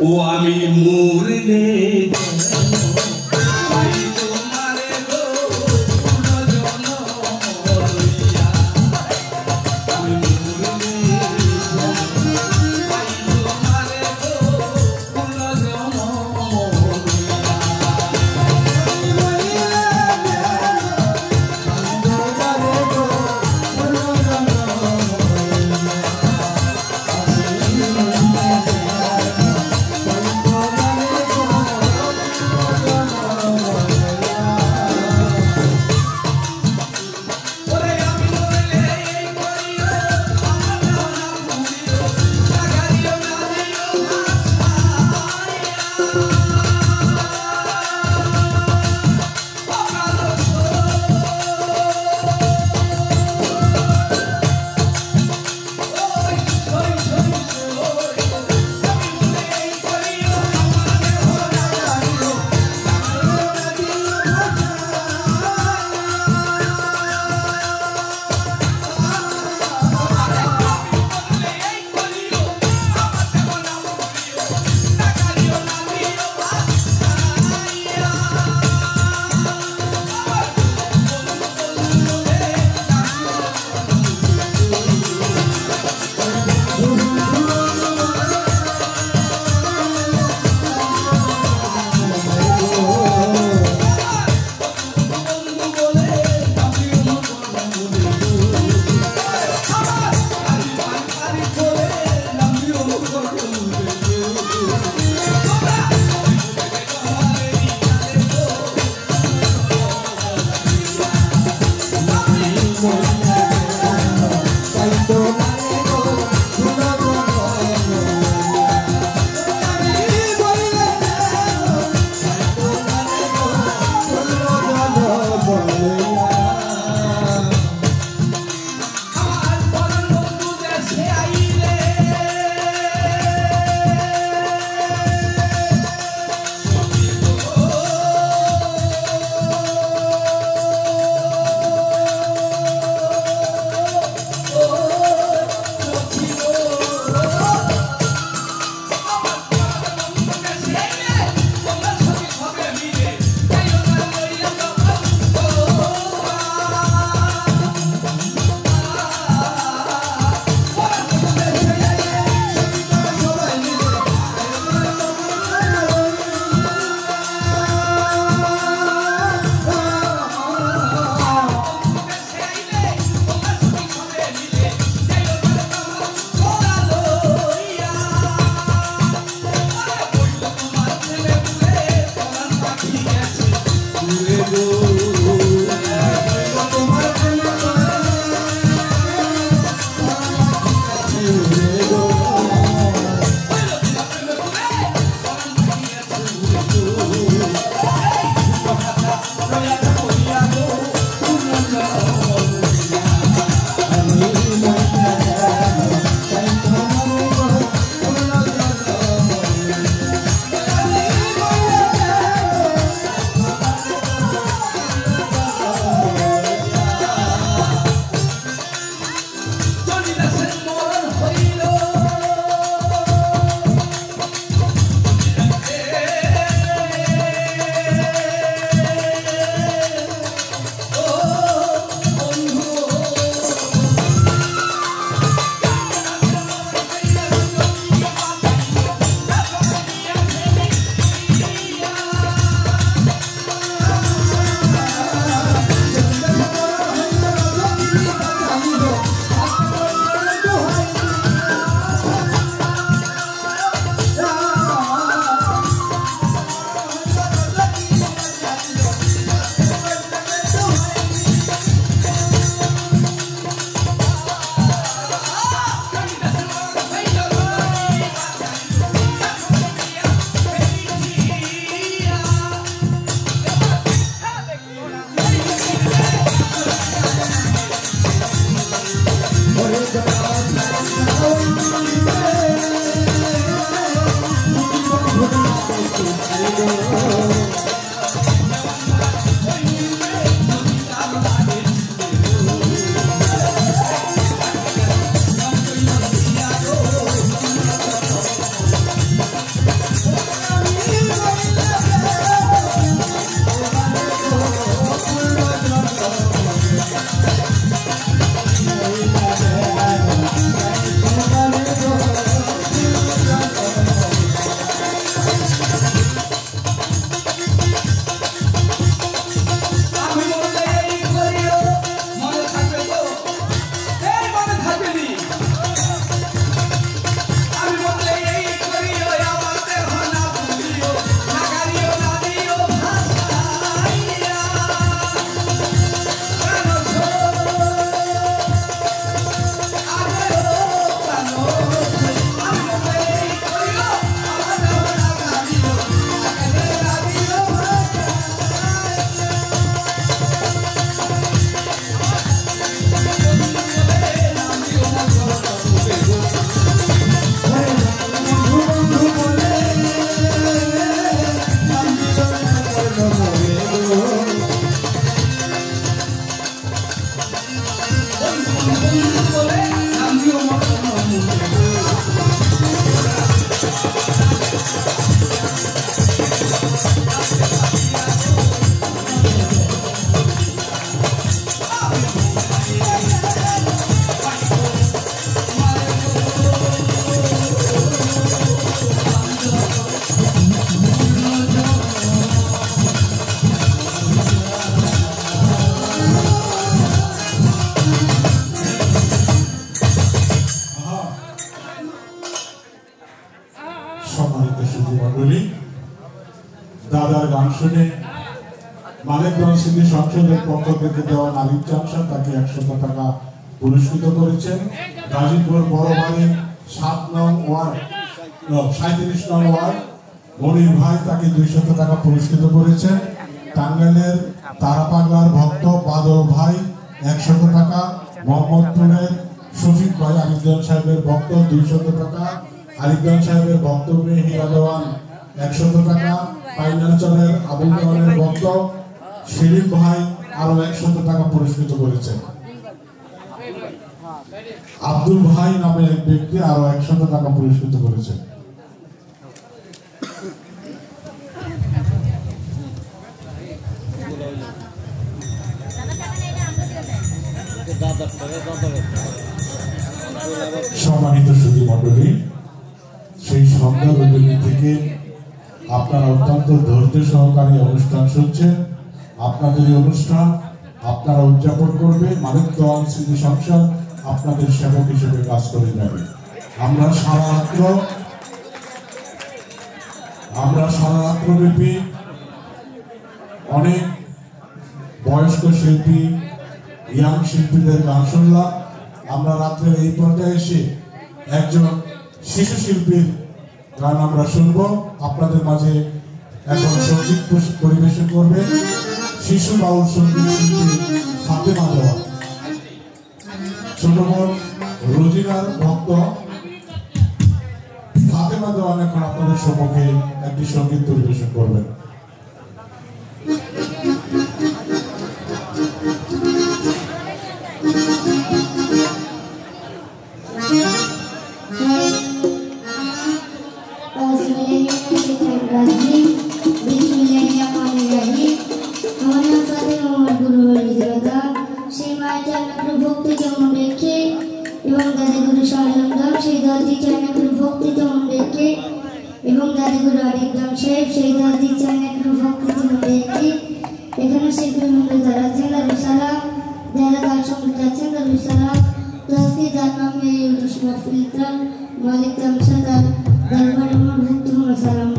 ও আমি মরলে সম্মানিত সুধীমণ্ডলী, দাদার গান শুনে মানিকগঞ্জ সিটি সংসদের পক্ষ থেকে দেওয়া নারী চামসা তাকে 100 টাকা পুরস্কৃত করেছেন। গাজীপুর বড় বাড়ি 7 নং ওয়ার্ড 37 নং ওয়ার্ড মনির ভাই তাকে 200 টাকা পুরস্কৃত করেছেন। টাঙ্গাইলের তারাপাগলার ভক্ত বাদল ভাই 100 টাকা, মোহাম্মদপুরের শফিক ভাই আরিফজান সাহেবের ভক্ত 200 টাকা, আরিফজান সাহেবের ভক্ত মেয়ে হীরা দেওয়ান 100 টাকা, পাইনারচরের আবুল দেওয়ানের ভক্ত শরীফ ভাই আরো 100 টাকা পুরস্কৃত করেছেন। আব্দুল ভাই নামে এক ব্যক্তি আরো 100 টাকা পুরস্কৃত করেছেন। সম্মানিত সুধীমণ্ডলী, সেই সন্ধ্যা রজনী থেকে আপনারা অত্যন্ত ধৈর্য সহকারে অনুষ্ঠান শুনছেন। আপনাদের এই অনুষ্ঠান আপনারা উদযাপন করবে, মানিকগঞ্জ সিটি সংসদ আপনাদের সেবক হিসেবে কাজ করে যাবে। আমরা সারা রাত্রব্যাপী অনেক বয়স্ক শিল্পী, ইয়াং শিল্পীদের গান শুনলাম। আমরা রাত্রের এই পর্যায়ে এসে একজন শিশু শিল্পীর গান আমরা শুনব। আপনাদের মাঝে এখন সঙ্গীত পরিবেশন করবে শিশু বাউল সঙ্গীত শিল্পী ফাতেমা দেওয়ান। ছোট বোন রোজিনার ভক্ত ফাতেমা দেওয়ান এখন আপনাদের সম্মুখে একটি সঙ্গীত পরিবেশন করবেন। এখানে শিল্পী মন্ডল যারা আছেন তাদের সালাম, যারা গান সঙ্গীত আছেন তাদের সালাম। আজকে যার নামে মালিক তামসা তার দরবারে আমার ভক্ত সালাম।